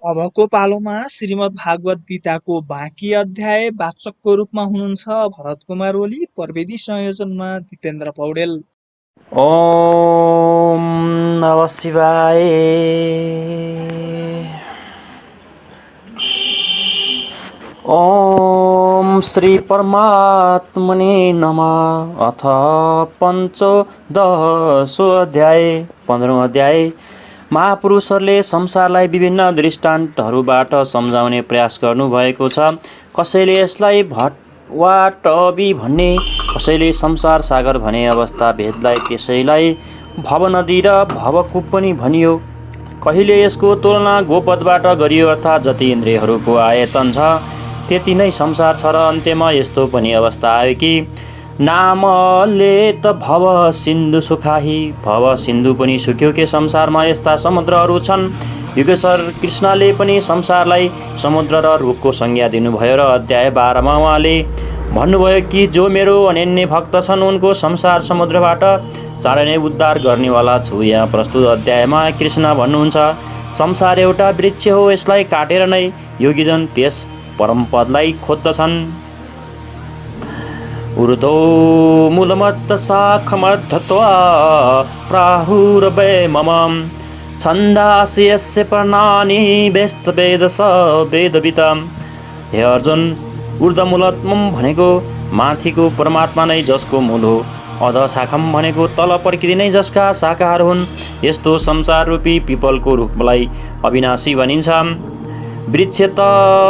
अबको पालोमा श्रीमद् भागवत गीताको बाँकी अध्याय वाचकको रूपमा हुनुहुन्छ भरत कुमार ओली, प्रविधि संयोजनमा दिपेन्द्र पौडेल। ओम नमः शिवाय। ओम श्री परमात्मने नमः। अथ पञ्चदशो अध्याय 15औं अध्याय। महापुरुषहरूले संसारलाई विभिन्न दृष्टान्तहरूबाट सम्झाउने प्रयास गर्नुभएको छ। कसैले यसलाई भटवाटवी भन्ने, कसैले संसार सागर भने अवस्था भेदलाई, त्यसैलाई भवनदी र भवकूप पनि भनियो। कहिले यसको तुलना गोपदबाट गरियो, अर्थात् जति इन्द्रियहरूको आयतन छ त्यति नै संसार छ र अन्त्यमा यस्तो पनि अवस्था आयो कि नामले त भव सिन्धु सुखाही, भव सिन्धु पनि सुक्यो के संसारमा यस्ता समुद्रहरू छन्। युगेश्वर कृष्णले पनि संसारलाई समुद्र र रुखको संज्ञा दिनुभयो र अध्याय 12मा उहाँले भन्नुभयो कि जो मेरो अनन्य भक्त छन् उनको संसार समुद्रबाट चाँडै नै उद्धार गर्नेवाला छु। यहाँ प्रस्तुत अध्यायमा कृष्ण भन्नुहुन्छ, संसार एउटा वृक्ष हो, यसलाई काटेर नै योगीजन त्यस परमपदलाई खोज्दछन्। ऊर्ध्वो मूलमत्त शाखमद्धत्वा प्राहुरवै मम छन्दासि यस्य पर्णानि वेदवेद स वेदवितम्। हे अर्जुन, ऊर्ध्वमूलत्वम भनेको माथिको परमात्मा नै जसको मूल हो, अध शाखम भनेको तल प्रकृति नै जसका शाखाहरू हुन्। यस्तो संसार रूपी पिपलको रुखलाई अविनाशी भनिन्छ। वृक्ष त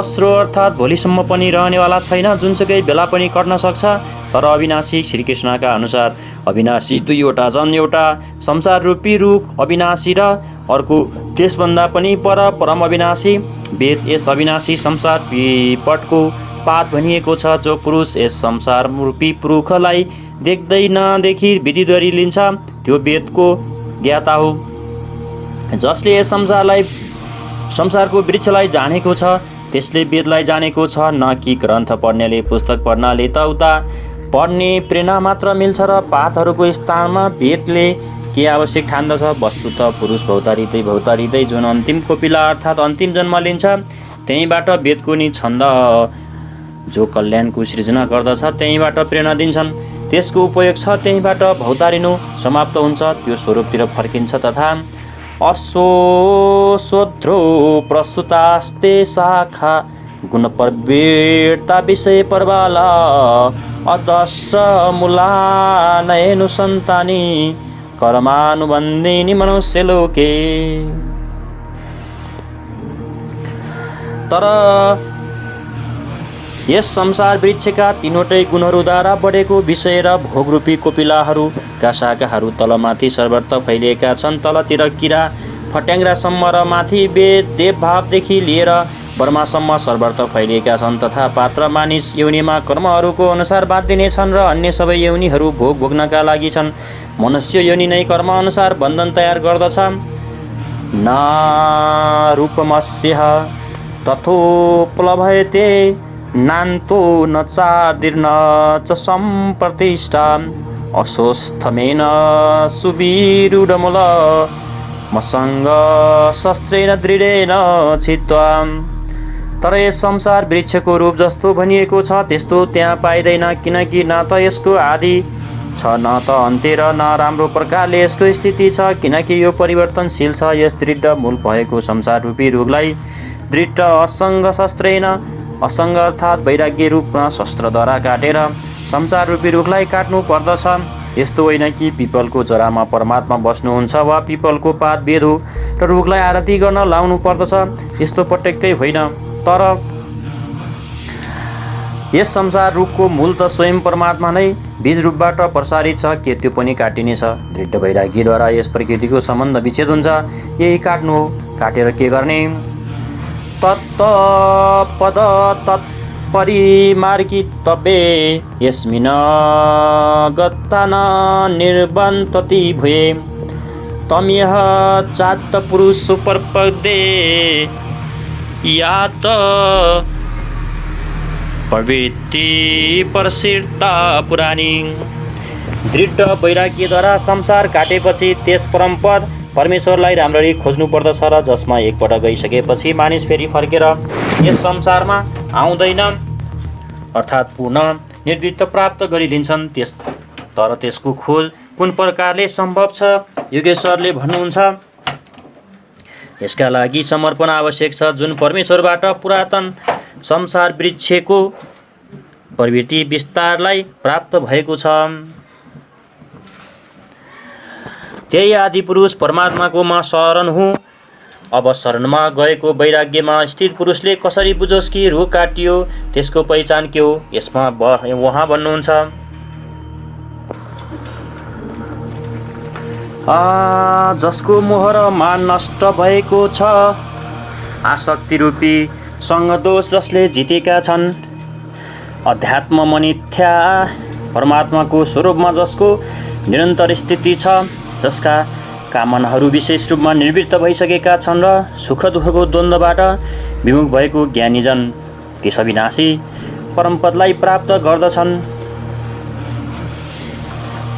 श्रो अर्थात् भोलिसम्म पनि रहनेवाला छैन, जुनसुकै बेला पनि कट्न सक्छ। तर अविनाशी श्रीकृष्णका अनुसार अविनाशी दुईवटा छन्, एउटा संसार रूपी रुख अविनाशी र अर्को त्यसभन्दा पनि पर परम अविनाशी वेद। यस अविनाशी संसार पिपटको पात भनिएको छ। जो पुरुष यस संसार रूपी रुखलाई देख्दै नदेखि विधि गरी लिन्छ त्यो वेदको ज्ञाता हो। जसले यस संसारको वृक्षलाई जानेको छ त्यसले वेदलाई जानेको छ, न कि ग्रन्थ पढ्नेले। पुस्तक पढ्नाले त उता पढ्ने प्रेरणा मात्र मिल्छ र पातहरूको स्थानमा वेदले के आवश्यक ठान्दछ। वस्तुत पुरुष भौतारिँदै जुन अन्तिम कोपिला अर्थात् अन्तिम जन्म लिन्छ त्यहीँबाट वेदको नि छन्द जो कल्याणको सृजना गर्दछ त्यहीँबाट प्रेरणा दिन्छन्। त्यसको उपयोग छ, त्यहीँबाट भौतारिनु समाप्त हुन्छ, त्यो स्वरूपतिर फर्किन्छ। तथा अशोध्रो प्रसुतास्ते शाखा गुणप्रवृत्ता विषय परबाला अदश्र मूलानयनुसन्तानि कर्मानुबन्धिनी मनुष्यलोके। तर यस संसार वृक्षका तीनवटै गुणहरूद्वारा बढेको विषय र भोगरूपी कोपिलाहरूका शाखाहरू तलमाथि सर्वत्र फैलिएका छन्। तलतिर किरा फट्याङ्ग्रासम्म र माथि वेद देवभावदेखि लिएर ब्रह्मासम्म सर्वत्र फैलिएका छन्। तथा पात्र मानिस योनिमा कर्महरूको अनुसार बाँधिने छन् र अन्य सबै योनिहरू भोग भोग्नका लागि छन्। मनुष्य योनि नै कर्मअनुसार बन्धन तयार गर्दछ। न रूपमस्यः तथोपलभ्यते नान्तो न चादिर्न च सम्प्रतिष्ठा अस्वस्थमेन सुविरूढमूल मसङ्ग शस्त्रेण दृढेन छित्त्वा। तर यस संसार वृक्षको रूप जस्तो भनिएको छ त्यस्तो त्यहाँ पाइँदैन, किनकि न त यसको आदि छ न त अन्त्य र न राम्रो प्रकारले यसको स्थिति छ, किनकि यो परिवर्तनशील छ। यस दृढ मूल भएको संसार रूपी रुखलाई दृढ असङ्ग शस्त्रेण, असङ्ग अर्थात् वैराग्य रूपमा शस्त्रद्वारा काटेर संसार रूपी रुखलाई काट्नु पर्दछ। यस्तो होइन कि पिपलको जरामा परमात्मा बस्नुहुन्छ वा पिपलको पात वेद हो र रुखलाई आरती गर्न लाउनु पर्दछ, यस्तो पटक्कै होइन। तर यस संसार रुखको मूल त स्वयं परमात्मा नै बीज रूपबाट प्रसारित छ, के त्यो पनि काटिनेछ। दृढ वैराग्यद्वारा यस प्रकृतिको सम्बन्ध विच्छेद हुन्छ, यही काट्नु हो। काटेर के गर्ने? तत्पद तत्परिमार्गितव्ये यस्मिन् गता न निर्बन्तति भूये तमिह चात् पुरुष परपदे यात प्रवृत्ति परसिर्ता पुरानी। दृढ वैराग्यद्वारा संसार काटेपछि त्यस परमपद परमेश्वरलाई राम्ररी खोज्नु पर्दछ र जसमा एकपटक गइसकेपछि मानिस फेरि फर्केर यस संसारमा आउँदैन अर्थात् पुनः निर्वृत्त प्राप्त गरिलिन्छन्। तर त्यसको खोज कुन प्रकारले सम्भव छ योगेश्वरले भन्नुहुन्छ यसका लागि समर्पण आवश्यक छ जुन परमेश्वरबाट पुरातन संसार वृक्षको प्रवृत्ति विस्तारलाई प्राप्त भएको छ। त्यही आदि पुरुष परमात्माको म शरण हुँ। अब शरणमा गएको वैराग्यमा स्थित पुरुषले कसरी बुझोस् कि रुख काटियो त्यसको पहिचान के हो। यसमा उहाँ भन्नुहुन्छ जसको मोह र मान नष्ट भएको छ आसक्ति रूपी सङ्ग दोष जसले जितेका छन् अध्यात्म मनिथ्या परमात्माको स्वरूपमा जसको निरन्तर स्थिति छ जसका कामनाहरू विशेष रूपमा निवृत्त भइसकेका छन् र सुख दुःखको द्वन्द्वबाट विमुख भएको ज्ञानीजन त्यस अविनाशी परमपदलाई प्राप्त गर्दछन्।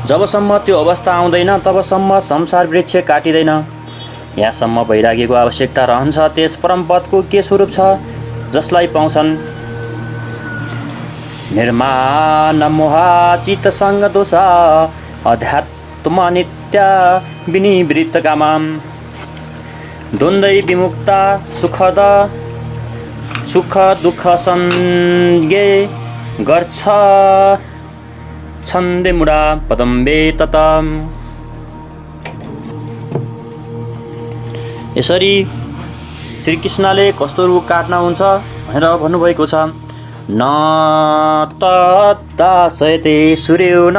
जबसम्म त्यो अवस्था आउँदैन तबसम्म संसार वृक्ष काटिँदैन। यहाँसम्म वैराग्यको आवश्यकता रहन्छ। त्यस परमपदको के स्वरूप छ जसलाई पाउँछन् निर्माण मोहाचित सङ्ग दोष अध्यात्म नित्य विनिवृत्त कामम द्वन्द्वै विमुक्ता सुख दुःख संज्ञे गर्छ छन्दे मुडा पदम्बे ततम। यसरी श्रीकृष्णले कस्तो रुख काट्न हुन्छ भनेर भन्नुभएको छ न तदाशयते सूर्यो न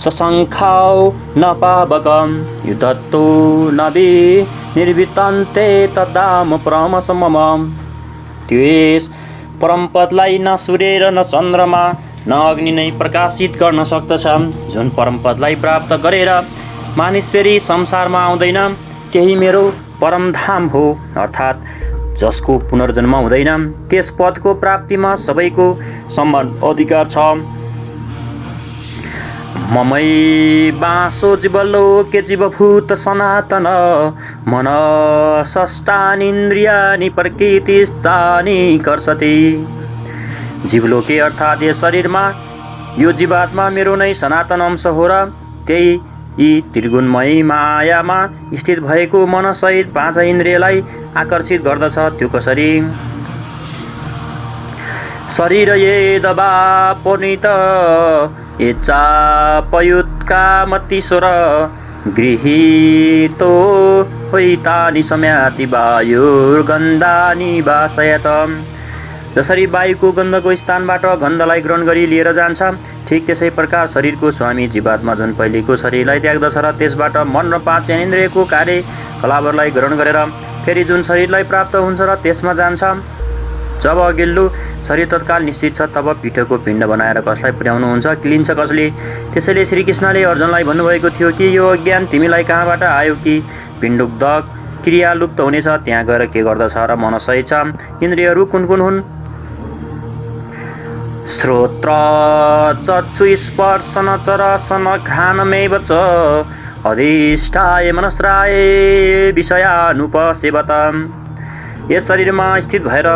सशङ्खाओ न पावकं युद्धतो न निर्वितन्ते तदाम परमसमम। त्यस परमपदलाई न सूर्य र न चन्द्रमा न अग्नि नै प्रकाशित गर्न सक्दछ। जुन परमपदलाई प्राप्त गरेर मानिस फेरि संसारमा आउँदैन त्यही मेरो परमधाम हो अर्थात् जसको पुनर्जन्म हुँदैन। त्यस पदको प्राप्तिमा सबैको समान अधिकार छ। ममै बाँसो जीवलोके जीवभूत सनातन मनसष्टानि इन्द्रियाणि प्रकृतिस्थानि कर्षति। जीवलोके अर्थात् यस शरीरमा यो जीवात्मा मेरो नै सनातन अंश हो र त्यही यी त्रिगुणमयी मायामा स्थित भएको मनसहित पाँच इन्द्रियलाई आकर्षित गर्दछ। त्यो कसरी शरीर ये दबा पुनित ये चापयुत्कामतिस्वर गृहीतो होइतानि सम्याति वायुर्गन्धानि वासयत। जसरी वायुको गन्धको स्थानबाट गन्धलाई ग्रहण गरी लिएर जान्छ ठीक त्यसै प्रकार शरीरको स्वामी जीवात्मा जुन पहिलेको शरीरलाई त्याग्दछ र त्यसबाट मन र पाँच ज्ञानेन्द्रियको कार्यकलापहरूलाई ग्रहण गरेर फेरि जुन शरीरलाई प्राप्त हुन्छ र त्यसमा जान्छ। जब अघिल्लो शरीर तत्काल निश्चित छ तब पिठको पिण्ड बनाएर कसलाई पुर्याउनुहुन्छ लिन्छ कसले। त्यसैले श्रीकृष्णले अर्जुनलाई भन्नुभएको थियो कि यो अज्ञान तिमीलाई कहाँबाट आयो कि पिण्डोक्त क्रिया लुप्त हुनेछ त्यहाँ गएर के गर्दछ र मनसहित छ। इन्द्रियहरू कुन कुन हुन् श्रोत्र चक्षु स्पर्शन चरसन घ्राणमेव च अधिष्ठाय मनस्राय विषयानुपसेवत। यस शरीरमा स्थित भएर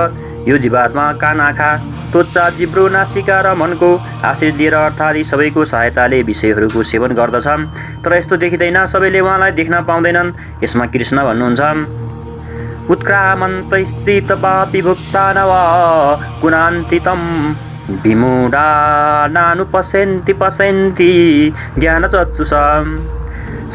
यो जीवात्मा कान आँखा त्वचा जिब्रो नासिका र मनको आश्रय लिएर अर्थात् यी सबैको सहायताले विषयहरूको सेवन गर्दछ। तर यस्तो देखिँदैन सबैले उहाँलाई देख्न पाउँदैनन्। यसमा कृष्ण भन्नुहुन्छ उत्क्रामन्त स्थित पापी भुक्तान वा कुनान्तितम विमूढा नानुपश्यन्ति पश्यन्ति ज्ञान चक्षुषम।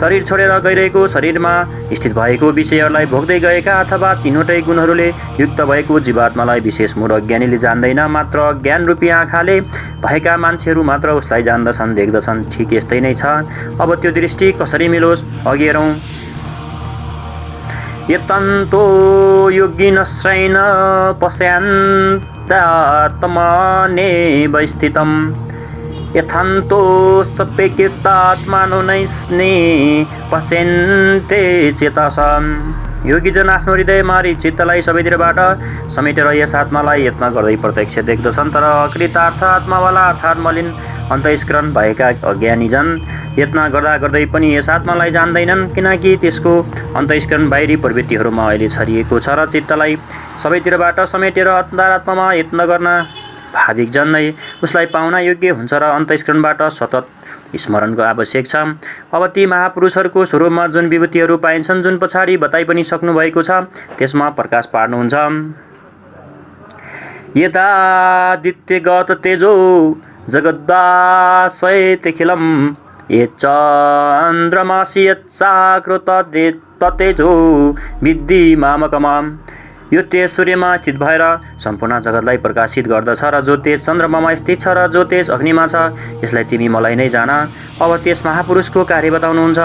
शरीर छोडेर गइरहेको शरीरमा स्थित भएको विषयहरूलाई भोग्दै गएका अथवा तीनवटै गुणहरूले युक्त भएको जीवात्मालाई विशेष मूढ अज्ञानीले जान्दैन। मात्र ज्ञान रूपी आँखाले भएका मान्छेहरू मात्र उसलाई जान्दछन् देख्दछन्। ठिक यस्तै नै छ। अब त्यो दृष्टि कसरी मिलोस् अघि हेरौँ। यतन्तो योगिनश्रैण पश्यन्तात्मनेव स्थितम् यथान्तो सप्यकृतात्मानो नैस्ने पश्यन्ते चेतसाम्। योगीजन आफ्नो हृदय मारी चित्तलाई सबैतिरबाट समेटेर यस आत्मालाई यत्न गर्दै प्रत्यक्ष देख्दछन्। तर अकृतार्थ आत्मावाला अर्थात् मलिन अन्तस्करण भएका अज्ञानीजन यत्न गर्दा गर्दै पनि यस आत्मालाई जान्दैनन्, किनकि त्यसको अन्तस्करण बाहिरी प्रवृत्तिहरूमा अहिले छरिएको छ र चित्तलाई सबैतिरबाट समेटेर अन्तरात्मामा यत्न गर्न भाविक जन नै उसलाई पाउन योग्य हुन्छ र अन्तस्करणबाट सतत स्मरणको आवश्यक छ। अब ती महापुरुषहरूको स्वरूपमा जुन विभूतिहरू पाइन्छन्, जुन पछाडि बताइ पनि सक्नु भएको छ, त्यसमा प्रकाश पार्नुहुन्छ। यदादित्यगत तेजो जगद्दासयत्यखिलम् ये चन्द्रमासि यच्चाकृत ततेजो विद्धि मामकमाम्। यो तेज सूर्यमा स्थित भएर सम्पूर्ण जगतलाई प्रकाशित गर्दछ र जो तेज चन्द्रमामा स्थित छ र जो तेज अग्निमा छ, यसलाई तिमी मलाई नै जान। अब त्यस महापुरुषको कार्य बताउनुहुन्छ।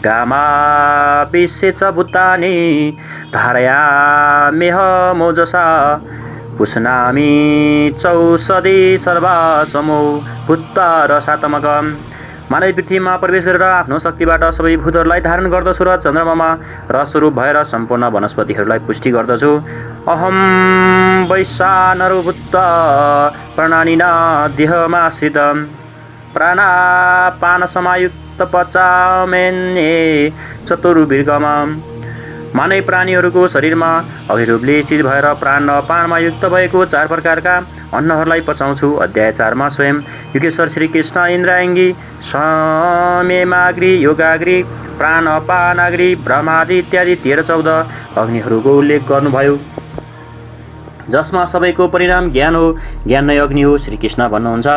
गामाविश्य च भूतानि धारयाम्यह मोजसा पुष्णामि चौषधि सर्वासमो भूत्वा रसात्मकम्। मानव पृथ्वीमा प्रवेश गरेर आफ्नो शक्तिबाट सबै भूतहरूलाई धारण गर्दछु र चन्द्रमामा रसस्वरूप भएर सम्पूर्ण वनस्पतिहरूलाई पुष्टि गर्दछु। अहम वैश्वानरो भूत्वा प्राणिना देहमाश्रित प्राणापान समायुक्त पचामेन्ये चतुर्विर्गमा। मानव प्राणीहरूको शरीरमा अभिरूपले स्थित भएर प्राण र पानमा युक्त भएको 4 प्रकारका अन्नहरूलाई पचाउँछु। अध्याय 4 मा स्वयं युगेश्वर श्री कृष्ण इन्द्राङ्गी समेमाग्री योगाग्री प्राणपानाग्री ब्रह्मादि इत्यादि 13-14 अग्निहरूको उल्लेख गर्नुभयो, जसमा सबैको परिणाम ज्ञान हो। ज्ञान नै अग्नि हो, श्रीकृष्ण भन्नुहुन्छ।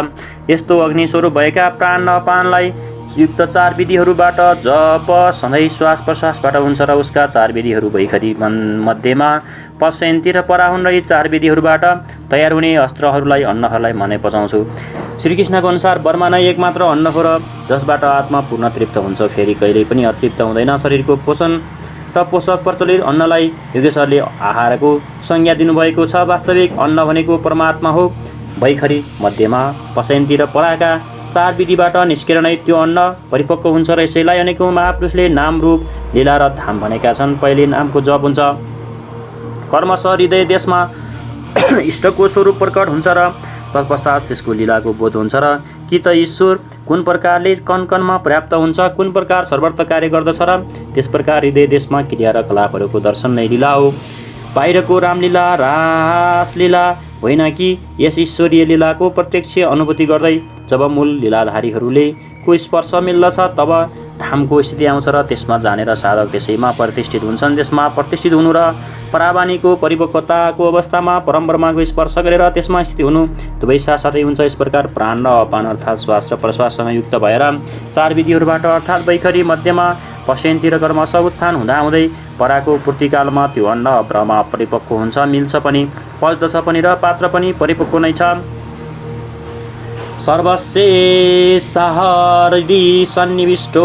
यस्तो अग्नि स्वरूप भएका प्राण र पानलाई युक्त 4 विधिहरूबाट जप सधैँ श्वास प्रश्वासबाट हुन्छ र उसका 4 विधिहरू भैखरी मध्येमा पश्यन्ती र परा हुन् र यी 4 विधिहरूबाट तयार हुने अस्त्रहरूलाई अन्नहरूलाई मनै पचाउँछु। श्रीकृष्णको अनुसार बर्मा नै एकमात्र अन्न हो र जसबाट आत्मा पूर्ण तृप्त हुन्छ, फेरि कहिल्यै पनि अतृप्त हुँदैन। शरीरको पोषण र पोषक प्रचलित अन्नलाई योगेश्वरले आहारको संज्ञा दिनुभएको छ। वास्तविक अन्न भनेको परमात्मा हो। भैखरी मध्येमा पश्यन्ती र पराका 4 विधिबाट निस्केर नै त्यो अन्न परिपक्व हुन्छ र यसैलाई अनेकौं महापुरुषले नाम, रूप, लीला र धाम भनेका छन्। पहिले नामको जप हुन्छ, कर्मश हृदय देशमा इष्टको स्वरूप प्रकट हुन्छ र तत्पश्चात त्यसको लीलाको बोध हुन्छ र कि त ईश्वर कुन प्रकारले कण-कणमा पर्याप्त हुन्छ, कुन प्रकार सर्वत्र कार्य गर्दछ र त्यस प्रकार हृदय देशमा क्रिया र कलापहरूको दर्शन नै लीला हो। बाहिरको रामलीला रासलीला होइन कि यस ईश्वरीय लीलाको प्रत्यक्ष अनुभूति गर्दै जब मूल लीलाधारीहरूले को स्पर्श मिल्दछ तब धामको स्थिति आउँछ र त्यसमा जानेर साधक त्यसैमा प्रतिष्ठित हुन्छन्। त्यसमा प्रतिष्ठित हुनु र परावानीको परिपक्वताको अवस्थामा परम ब्रह्मको स्पर्श गरेर त्यसमा स्थित हुनु दुवै साथसाथै हुन्छ। यस प्रकार प्राण र अपान अर्थात् श्वास र प्रश्वाससँग युक्त भएर 4 विधिहरूबाट अर्थात् वैखरी मध्यमा पश्यन्ती र कर्मश उत्थान हुँदाहुँदै पराको पूर्तिकालमा त्यो अन्न ब्रह्म परिपक्व हुन्छ, मिल्छ पनि, पच्दछ पनि र पात्र पनि परिपक्व नै छ। सर्वस्य चाहरदि सन्निविष्टो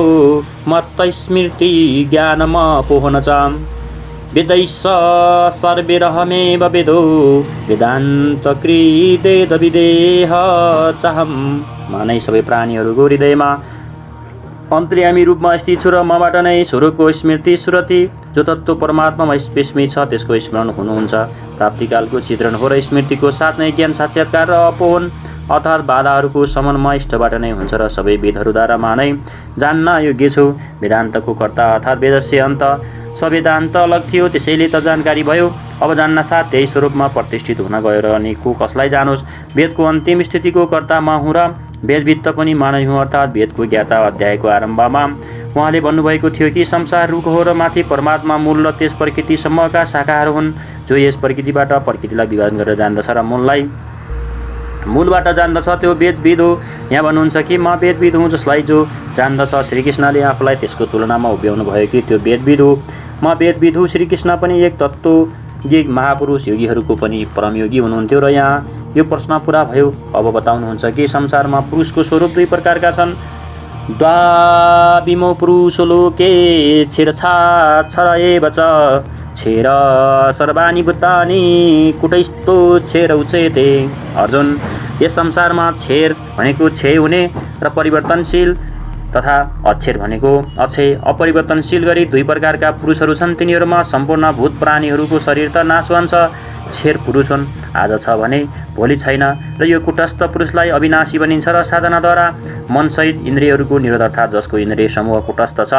मत्त स्मृति ज्ञानमपोहन च वेदैश्च सर्वैरहमेव वेदो वेदान्तकृदेद विदेह चाहम। मानै सबै प्राणीहरूको हृदयमा अन्तर्यामी रूपमा स्थित छु र मबाट नै स्वरूपको स्मृति सुरति जो तत्त्व परमात्मामा स्पेशमै छ त्यसको स्मरण हुनुहुन्छ। प्राप्तिकालको चित्रण हो र स्मृतिको साथ नै ज्ञान साक्षात्कार र अपोहन अर्थात् बाधाहरूको समनमा इष्टबाट नै हुन्छ र सबै वेदहरूद्वारा मानै जान्न योग्य छु। वेदान्तको कर्ता अर्थात् वेदस्य अन्त सवेदान्त अलग थियो, त्यसैले त जानकारी भयो। अब जान्न साथ त्यही स्वरूपमा प्रतिष्ठित हुन गयो र अनि को कसलाई जानोस्। वेदको अन्तिम स्थितिको कर्ता म हुँ र वेदवित्त पनि मानै हुँ अर्थात् वेदको ज्ञाता। अध्यायको आरम्भमा उहाँले भन्नुभएको थियो कि संसार रुख हो र माथि परमात्मा मूल र त्यस प्रकृतिसम्मका शाखाहरू हुन्। जो यस प्रकृतिबाट प्रकृतिलाई विभाजन गरेर जान्दछ र मूलबाट जान्दछ त्यो वेदविद हो। यहाँ भन्नुहुन्छ कि म वेदविद हुँ, जसलाई जो जान्दछ। श्रीकृष्णले आफूलाई त्यसको तुलनामा उभ्याउनु भयो कि त्यो वेदविद हो। म वेदविद हुँ। श्रीकृष्ण पनि एक तत्त्वज्ञ महापुरुष योगीहरूको पनि परमयोगी हुनुहुन्थ्यो र यहाँ यो प्रश्न पुरा भयो। अब बताउनुहुन्छ कि संसारमा पुरुषको स्वरूप 2 प्रकारका छन्। द्वाविमो पुरुषो लोके छिरछार छर एव च छेर सर्वाणि भूतानि कुटस्थो छेर उच्यते। अर्जुन, यस संसारमा छेर भनेको क्षय हुने र परिवर्तनशील तथा अक्षर भनेको अक्षय अपरिवर्तनशील गरी दुई प्रकारका पुरुषहरू छन्। तिनीहरूमा सम्पूर्ण भूत प्राणीहरूको शरीर त नाशवान छ, छेर पुरुष हुन्, आज छ भने भोलि छैन, र यो कुटस्थ पुरुषलाई अविनाशी भनिन्छ र साधनाद्वारा मनसहित इन्द्रियहरूको निरोधता जसको इन्द्रिय समूह कुटस्थ छ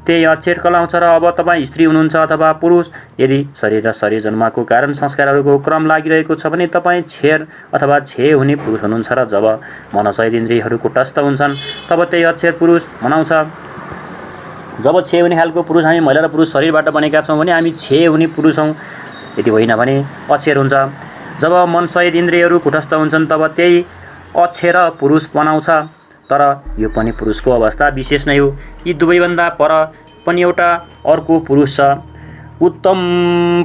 त्यही अक्षर कहलाउँछ। र अब तपाईँ स्त्री हुनुहुन्छ अथवा पुरुष, यदि शरीर र शरीर जन्मको कारण संस्कारहरूको क्रम लागिरहेको छ भने तपाईँ छेर अथवा छे हुने पुरुष हुनुहुन्छ, र जब मनसहित इन्द्रियहरू कुटस्थ हुन्छन् तब त्यही अक्षर पुरुष मनाउँछ। जब छे हुने खालको पुरुष हामी महिला र पुरुष शरीरबाट बनेका छौँ भने हामी छे हुने पुरुष हौँ, यदि होइन भने अक्षर हुन्छ। जब मनसहित इन्द्रियहरू कुटस्थ हुन्छन् तब त्यही अक्षर पुरुष बनाउँछ, तर यो पनि पुरुषको अवस्था विशेष नै हो। यी दुवैभन्दा पर पनि एउटा अर्को पुरुष छ, उत्तम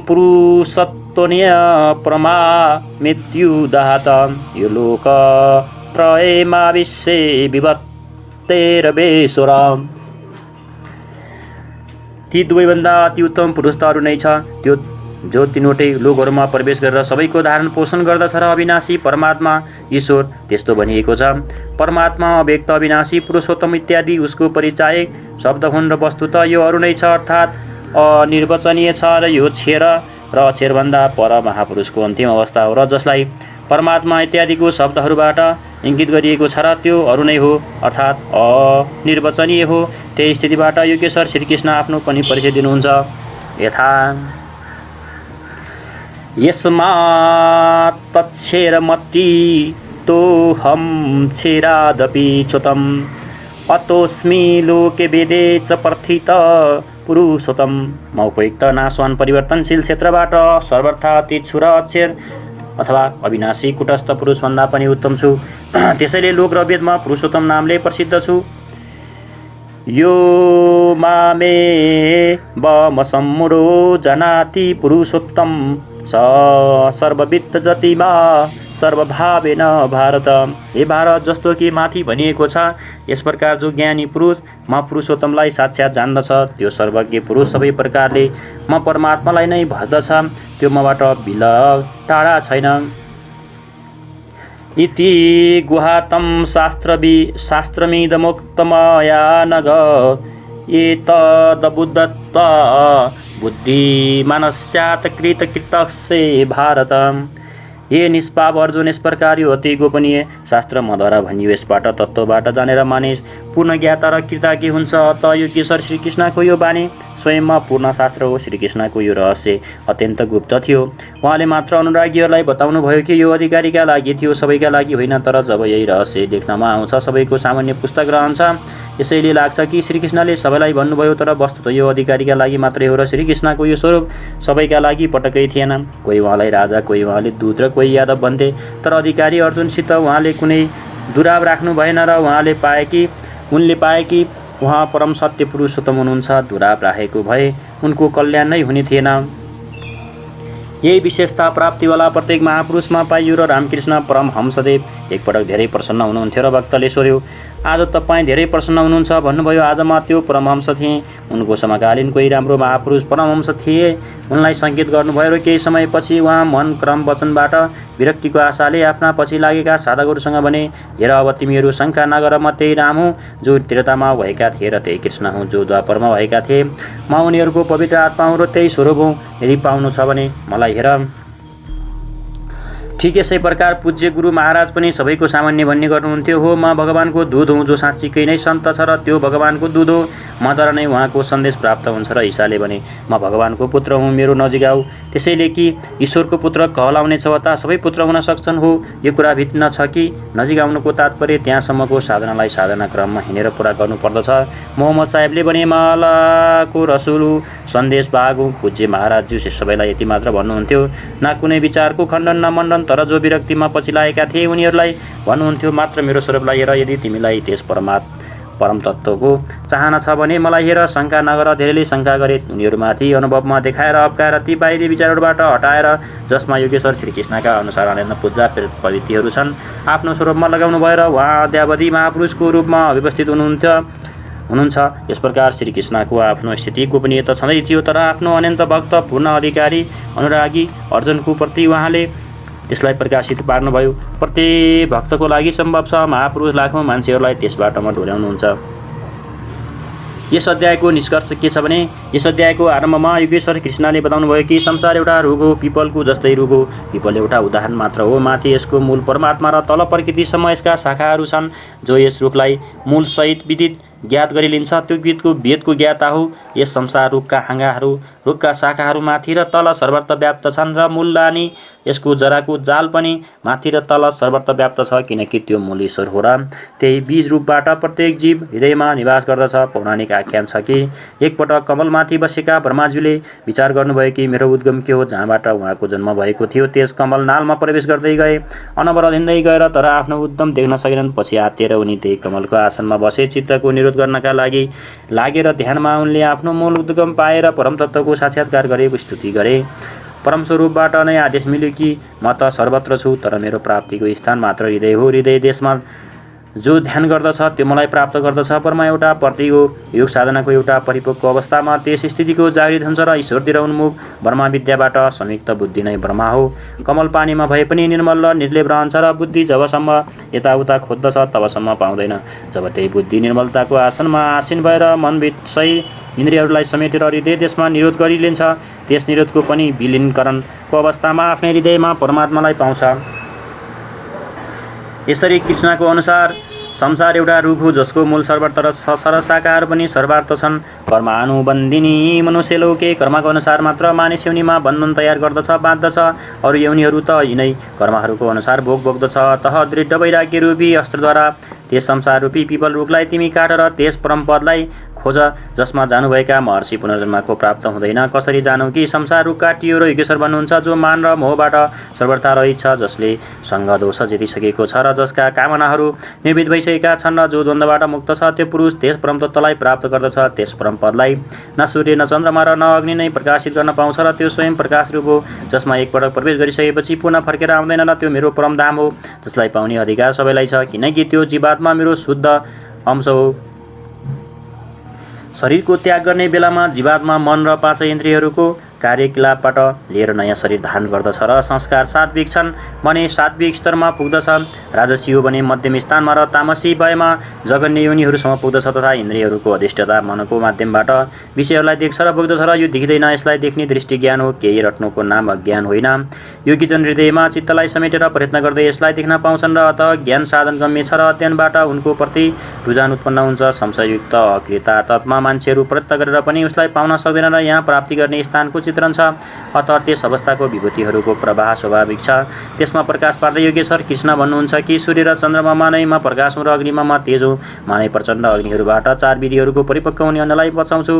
पुरुषत्वनीय परमा मृत्युदाहत यो लोक त्रयमा विश्वे विभक्तेरवेश्वर। ती दुवैभन्दा अति उत्तम पुरुष त अरू नै छ, त्यो जो तीनवटै लोकहरूमा प्रवेश गरेर सबैको धारण पोषण गर्दछ र अविनाशी परमात्मा ईश्वर त्यस्तो भनिएको छ। परमात्मा अव्यक्त अविनाशी पुरुषोत्तम इत्यादि उसको परिचायक शब्द हुन् र वस्तुत यो अरू नै छ, अर्थात् अनिर्वचनीय छ, र यो छेर र अक्षरभन्दा पर महापुरुषको अन्तिम अवस्था हो, र जसलाई परमात्मा इत्यादिको शब्दहरूबाट इङ्गित गरिएको छ र त्यो अरू नै हो, अर्थात् अनिर्वचनीय हो। त्यही स्थितिबाट योगेश्वर श्रीकृष्ण आफ्नो पनि परिचय दिनुहुन्छ। यथा यस्मात् तच्छेरमति तोहं छेरादपि च्युतम् अतोऽस्मि लोके वेदे च प्रथित पुरुषोत्तम। म उपयुक्त नाशवान परिवर्तनशील क्षेत्रबाट सर्वथा अति छु र अक्षर अथवा अविनाशी कुटस्थ पुरुषभन्दा पनि उत्तम छु, त्यसैले लोक र वेदमा पुरुषोत्तम नामले प्रसिद्ध छु। यो मामे वमसम्मुरो जानाति पुरुषोत्तम स सर्ववित्त जतिमा सर्वभावेन भारत। हे भारत, जस्तो कि माथि भनिएको छ, यस प्रकार जो ज्ञानी पुरुष म पुरुषोत्तमलाई साक्षात जान्दछ त्यो सर्वज्ञ पुरुष सबै प्रकारले म परमात्मालाई नै भर्दछ, त्यो मबाट विलग टाढा छैन। इति गुहातं शास्त्रमिदमुक्तमया नघ एतदबुद्धत्वा बुद्धिमानस्यात् कृतकृतस्य भारत। हे निष्पाप अर्जुन, यस प्रकार यो अति गोपनीय शास्त्र मद्वारा भनियो, यसबाट तत्त्वबाट जानेर मानिस पूर्ण ज्ञाता र कृतज्ञ हुन्छ। अत योगेश्वर श्रीकृष्णको यो बानी स्वयंमा पूर्ण शास्त्र हो। श्रीकृष्णको यो रहस्य अत्यन्त गुप्त थियो, उहाँले मात्र अनुरागीहरूलाई बताउनु भयो कि यो अधिकारीका लागि थियो, सबैका लागि होइन। तर जब यही रहस्य लेख्नमा आउँछ सबैको सामान्य पुस्तक रहन्छ, यसैले लाग्छ कि श्रीकृष्णले सबैलाई भन्नुभयो, तर वस्तुत यो अधिकारीका लागि मात्रै हो र श्रीकृष्णको यो स्वरूप सबैका लागि पटक्कै थिएन। कोही उहाँलाई राजा, कोही उहाँले दूत र कोही यादव भन्थे, तर अधिकारी अर्जुनसित उहाँले कुनै दुराव राख्नु भएन र उनले पाए कि उहाँ परम सत्य पुरुषोत्तम हुनुहुन्छ। दुराव राखेको भए उनको कल्याण नै हुने थिएन। यही विशेषता प्राप्तिवाला प्रत्येक महापुरुषमा पाइयो र रामकृष्ण परमहंसदेव एकपटक धेरै प्रसन्न हुनुहुन्थ्यो र भक्तले सोध्यो, आज तपाईँ धेरै प्रसन्न हुनुहुन्छ भन्नुभयो। आज म त्यो परमहंस थिएँ। उनको समकालीन कोही राम्रो महापुरुष परमहंस थिए, उनलाई सङ्केत गर्नुभयो र केही समयपछि उहाँ मन क्रम वचनबाट विरक्तिको आशाले आफ्ना पछि लागेका साधकहरूसँग भने, हेर अब तिमीहरू शङ्का नगर, म त्यही राम हुँ जो त्रेतामा भएका थिए र त्यही कृष्ण हुँ जो द्वापरमा भएका थिए। म उनीहरूको पवित्र आत्मा हुँ र त्यही स्वरूप हुँ। यदि पाउनु छ भने मलाई हेर। ठिक यसै प्रकार पूज्य गुरु महाराज पनि सबैको सामान्य भन्ने गर्नुहुन्थ्यो, हो म भगवानको दूध हुँ जो साँच्चीकै नै सन्त छ र त्यो भगवानको दूध हो, मद्वारा नै उहाँको सन्देश प्राप्त हुन्छ। र ईसाले भने, म भगवानको पुत्र हुँ, मेरो नजिक आऊ। त्यसैले कि ईश्वरको पुत्र कहलाउने छ वता सबै पुत्र हुन सक्छन् हो, यो कुरा भिन्न छ कि नजिक आउनुको तात्पर्य त्यहाँसम्मको साधनालाई साधना क्रममा हिँडेर पुरा गर्नुपर्दछ। मोहम्मद साहेबले भने, म अल्लाहको रसुल हुँ, सन्देश भाग हुँ। पूज्य महाराजज्यू सबैलाई यति मात्र भन्नुहुन्थ्यो, न कुनै विचारको खण्डन न मण्डन, तर जो विरक्तिमा पछि लागेका थिए उनीहरूलाई भन्नुहुन्थ्यो, मात्र मेरो स्वरूपलाई हेर। यदि तिमीलाई त्यस परम तत्त्वको चाहना छ भने मलाई हेर शङ्का नगर। धेरैले शङ्का गरे उनीहरूमाथि अनुभवमा देखाएर अप्काएर ती बाहिरी विचारहरूबाट हटाएर जसमा योगेश्वर श्रीकृष्णका अनुसार अनन्त पूजा प्रवृत्तिहरू छन् आफ्नो स्वरूपमा लगाउनु भएर उहाँ अद्यावधि महापुरुषको रूपमा अव्यवस्थित हुनुहुन्छ। यस प्रकार श्रीकृष्णको आफ्नो स्थिति गोपनीयता छँदै थियो, तर आफ्नो अनन्त भक्त पूर्ण अधिकारी अनुरागी अर्जुनको प्रति उहाँले त्यसलाई प्रकाशित पार्नुभयो। प्रत्येक भक्तको लागि सम्भव छ, महापुरुष लाखौँ मान्छेहरूलाई त्यस बाटोमा डोर्याउनुहुन्छ। यस अध्यायको निष्कर्ष के छ भने यस अध्यायको आरम्भमा योगेश्वर कृष्णले बताउनुभयो कि संसार एउटा रुख हो, पिपलको जस्तै रुख हो। पिपल एउटा उदाहरण मात्र हो, माथि यसको मूल परमात्मा र तल प्रकृतिसम्म यसका शाखाहरू छन्। जो यस रुखलाई मूलसहित विदित ज्ञात गरिलिन्छ त्यो वेदको ज्ञाता हो। यस संसार रुखका हाँगाहरू, रुखका शाखाहरू माथि र तल सर्वत्र व्याप्त छन् र मूल अनि यसको जराको जाल पनि माथि र तल सर्वत्र व्याप्त छ, किनकि त्यो मूल ईश्वर हो र त्यही बीज रूपबाट प्रत्येक जीव हृदयमा निवास गर्दछ। पौराणिक आख्यान छ कि एकपटक कमलमाथि बसेका ब्रह्माज्यूले विचार गर्नुभयो कि मेरो उद्गम के हो, जहाँबाट उहाँको जन्म भएको थियो। त्यस कमल नालमा प्रवेश गर्दै गए, अनवरत हिँड्दै गएर तर आफ्नो उद्गम देख्न सकेनन्। पछि आत्तिएर उनी त्यही कमलको आसनमा बसे। चित्तको निरोध गर्नका लागि लागेर ध्यानमा उनले आफ्नो मूल उद्गम पाएर परमतत्त्वको साक्षात्कार गरेको स्तुति गरे। परमस्वरूपबाट नै आदेश मिल्यो कि म त सर्वत्र छु, तर मेरो प्राप्तिको स्थान मात्र हृदय हो। हृदय देशमा जो ध्यान गर्दछ त्यो मलाई प्राप्त गर्दछ। ब्रह्म एउटा प्रतीक हो। योग साधनाको एउटा परिपक्व अवस्थामा त्यस स्थितिको जागृत हुन्छ र ईश्वरतिर उन्मुख ब्रह्म विद्याबाट संयुक्त बुद्धि नै ब्रह्म हो। कमल पानीमा भए पनि निर्मल र निर्लेप रहन्छ र बुद्धि जबसम्म यताउता खोज्दछ तबसम्म पाउँदैन। जब त्यही बुद्धि निर्मलताको आसनमा आसीन भएर मन सही इन्द्रियहरूलाई समेटेर हृदय देशमा निरोध गरिलिन्छ, त्यस निरोधको पनि विलीनीकरणको अवस्थामा आफ्नै हृदयमा परमात्मालाई पाउँछ। यसरी कृष्णको अनुसार संसार एउटा रुख हो जसको मूल सर्वत्र छ र शाखाहरू पनि सर्वार्थ छन्। कर्मानुबन्धिनी मनुष्य लोके कर्मको अनुसार मात्र मानिस योनिमा बन्धन तयार गर्दछ, बाँध्दछ। अरू योनिहरू त यिनै कर्महरूको अनुसार भोग भोग्दछ। अतः दृढ वैराग्य रूपी अस्त्रद्वारा त्यस संसार रूपी पिपल रुखलाई तिमी काटेर त्यस परमपदलाई खोज जसमा जानुभएका महर्षि पुनर्जन्मको प्राप्त हुँदैन। कसरी जानौ कि संसार रुख काटियो र योगेश्वर बन्नुहुन्छ, जो मान र मोहबाट सर्वथा रहित छ, जसले सङ्ग दोष जितिसकेको छ र जसका कामनाहरू निर्भीत भइसकेका छन् र जो द्वन्द्वबाट मुक्त छ, त्यो पुरुष त्यस परमतत्त्वलाई प्राप्त गर्दछ। त्यस परमपदलाई न सूर्य न चन्द्रमा र न अग्नि नै प्रकाशित गर्न पाउँछ र त्यो स्वयं प्रकाश रूप हो, जसमा एकपटक प्रवेश गरिसकेपछि पुनः फर्केर आउँदैन र त्यो मेरो परमधाम हो, जसलाई पाउने अधिकार सबैलाई छ, किनकि त्यो जीवात्मा मेरो शुद्ध अंश हो। शरीरको त्याग गर्ने बेलामा जीवात्मा मन र पाँच इन्द्रियहरूको कार्यकलापबाट लिएर नयाँ शरीर धारण गर्दछ र संस्कार सात्विक छन् भने सात्विक स्तरमा पुग्दछ, राजसी हो भने मध्यम स्थानमा र तामसी भएमा जघन्य योनिहरूसम्म पुग्दछ तथा इन्द्रियहरूको अधिष्ठता मनको माध्यमबाट विषयहरूलाई देख्छ र भोग्दछ र यो देखिँदैन। यसलाई देख्ने दृष्टि ज्ञान हो, केही रट्नुको नाम अज्ञान होइन। योगीजन हृदयमा चित्तलाई समेटेर प्रयत्न गर्दै यसलाई देख्न पाउँछन् र अतः ज्ञान साधन गम्य छ र अध्ययनबाट उनको प्रति रुझान उत्पन्न हुन्छ। संशययुक्त अकृतात्मा मान्छेहरू प्रयत्न गरेर पनि उसलाई पाउन सक्दैन र यहाँ प्राप्ति गर्ने स्थानको चित्रण छ। अतः त्यस अवस्थाको विभूतिहरूको प्रवाह स्वाभाविक छ। त्यसमा प्रकाश पार्दै योगेश्वर कृष्ण भन्नुहुन्छ कि सूर्य र चन्द्रमामा नै म प्रकाश हुँ र अग्निमा म तेज हुँ। म नै प्रचण्ड अग्निहरूबाट चार विधिहरूको परिपक्व हुने अन्नलाई बचाउँछु।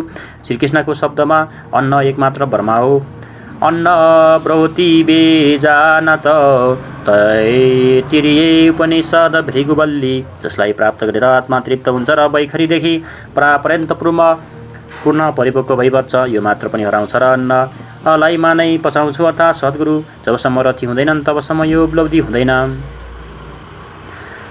श्रीकृष्णको शब्दमा अन्न एकमात्र ब्रह्म हो। अन्न ब्रह्मति बेजानत तैत्तिरीय उपनिषद भृगुवल्ली, जसलाई प्राप्त गरेर आत्मा तृप्त हुन्छ र वैखरीदेखि पर्यन्त पूर्ण परिपक्व भइबस्छ। यो मात्र पनि हराउँछ र अन्नलाई मानै पचाउँछु अर्थात् सद्गुरु जबसम्म रथी हुँदैनन् तबसम्म यो उपलब्धि हुँदैन।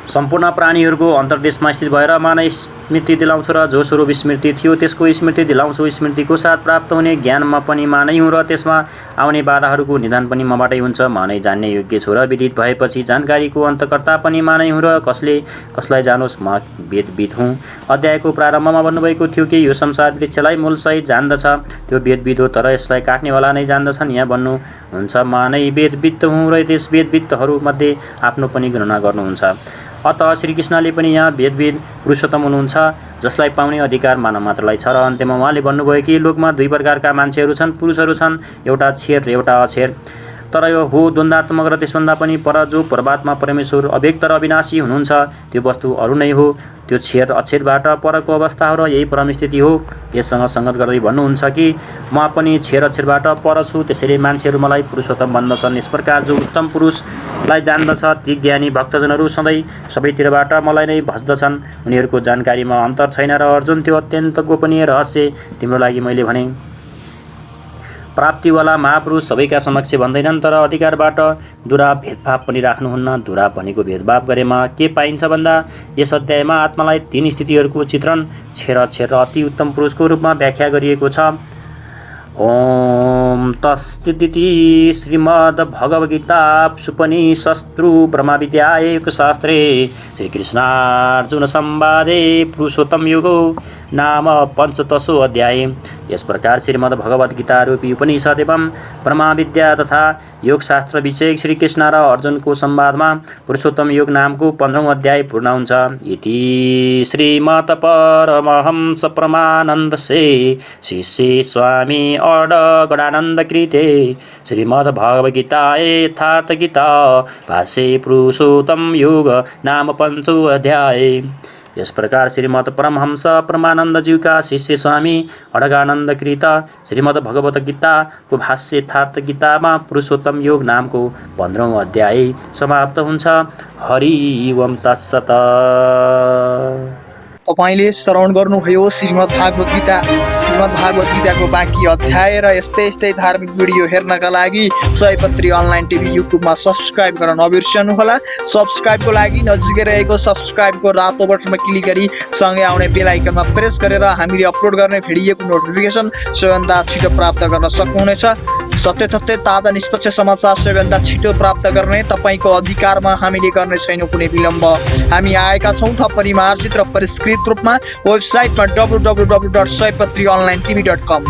सम्पूर्ण प्राणीहरूको अन्तर्देशमा स्थित भएर मानै स्मृति दिलाउँछु र जो स्वरूप स्मृति थियो त्यसको स्मृति दिलाउँछु। स्मृतिको साथ प्राप्त हुने ज्ञानमा पनि म नै हुँ र त्यसमा आउने बाधाहरूको निदान पनि मबाटै हुन्छ। म नै जान्ने योग्य छु र विदित भएपछि जानकारीको अन्तकर्ता पनि म नै हुँ र कसले कसलाई जानोस् म वेदविद हुँ। अध्यायको प्रारम्भमा भन्नुभएको थियो कि यो संसार वृक्षलाई मूलसहित जान्दछ, त्यो वेदविद हो, तर यसलाई काट्नेवाला नै जान्दछन्। यहाँ भन्नुहुन्छ म नै वेदविद हुँ र त्यस वेदविदहरूमध्ये आफ्नो पनि गणना गर्नुहुन्छ। अतः श्रीकृष्णले पनि यहाँ वेदविद पुरुषोत्तम हुनुहुन्छ, जसलाई पाउने अधिकार मानव मात्रलाई छ। र अन्त्यमा उहाँले भन्नुभयो कि लोकमा दुई प्रकारका मान्छेहरू छन्, पुरुषहरू छन्, एउटा छेर र एउटा अछेर। तर यो हो द्वन्द्वात्मक र त्यसभन्दा पनि पर जो परमात्मा परमेश्वर अव्यक्त र अविनाशी हुनुहुन्छ त्यो वस्तु अरू नै हो। त्यो छेद अक्षरबाट परको अवस्था हो र यही परमस्थिति हो। यससँग सङ्गत गर्दै भन्नुहुन्छ कि म पनि छेद अक्षरबाट पर छु, त्यसैले मान्छेहरू मलाई पुरुषोत्तम भन्दछन्। यस प्रकार जो उत्तम पुरुषलाई जान्दछ ती ज्ञानी भक्तजनहरू सधैँ सबैतिरबाट मलाई नै भज्दछन्। उनीहरूको जानकारीमा अन्तर छैन र अर्जुन त्यो अत्यन्त गोपनीय रहस्य तिम्रो लागि मैले भने। प्राप्तिवाला महापुरुष सबैका समक्ष भन्दैनन्, तर अधिकारबाट दुरा भेदभाव पनि राख्नुहुन्न। दुरा भनेको भेदभाव गरेमा के पाइन्छ भन्दा यस अध्यायमा आत्मालाई 3 स्थितिहरूको चित्रण छेर अक्षर र अति उत्तम पुरुषको रूपमा व्याख्या गरिएको छ। ओम तत्सदिति श्रीमद्भगवद्गीतासूपनिषत्सु ब्रह्मविद्यायां योगशास्त्रे श्रीकृष्णार्जुन संवादे पुरुषोत्तम योगो नाम 5दशो अध्याय। यस प्रकार श्रीमद् भगवद गीता रूपी उपनिषद एवं ब्रह्मविद्या तथा योगशास्त्र विषय श्री कृष्ण र अर्जुनको संवादमा पुरुषोत्तम योग नामको 15औं अध्याय पूर्ण हुन्छ। इति श्रीमत् परमहंस परमानन्दसे शिष्य स्वामी अडगडानन्द कृते श्रीमद् भगवद गीताये यथार्थगीता भाष्ये पुरुषोत्तम योग नाम 5 अध्याय। यस प्रकार श्रीमद् परमहंस परमानन्दज्यूका शिष्य स्वामी अडगानन्द कृत श्रीमद् भगवत गीताको भाष्य यथार्थ गीतामा पुरुषोत्तम योग नामको 15औं अध्याय समाप्त हुन्छ। हरि ओम तत्सत। तपाईले श्रवण गर्नुभयो श्रीमद् भागवत गीताको बाँकी अध्याय र यस्तै धार्मिक भिडियो हेर्नका लागि सयपत्री अनलाइन टिभी युट्युबमा सब्स्क्राइब गर्न नबिर्सनुहोला। सब्स्क्राइबको लागि नजिकै रहेको सब्स्क्राइबको रातो बटनमा क्लिक गरी सँगै आउने बेल आइकनमा प्रेस गरेर हामीले अपलोड गर्ने भिडियोको नोटिफिकेसन सबैभन्दा छिटो प्राप्त गर्न सक्नुहुनेछ। सत्य तथ्य ताजा निष्पक्ष समाचार सबैभन्दा छिटो प्राप्त गर्ने तपाईको अधिकारमा हामीले गर्ने छैनौँ कुनै विलम्ब। हामी आएका छौँ थप परिमार्जित र परिष्कृत रूपमा वेबसाइटमा www.saypatrionlinetv.com,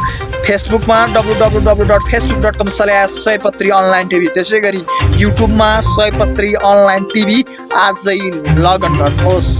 फेसबुकमा www.facebook.com/saypatrionlinetv, त्यसैगरी युट्युबमा सयपत्री अनलाइन टिभी आजै लगइन गर्नुहोस्।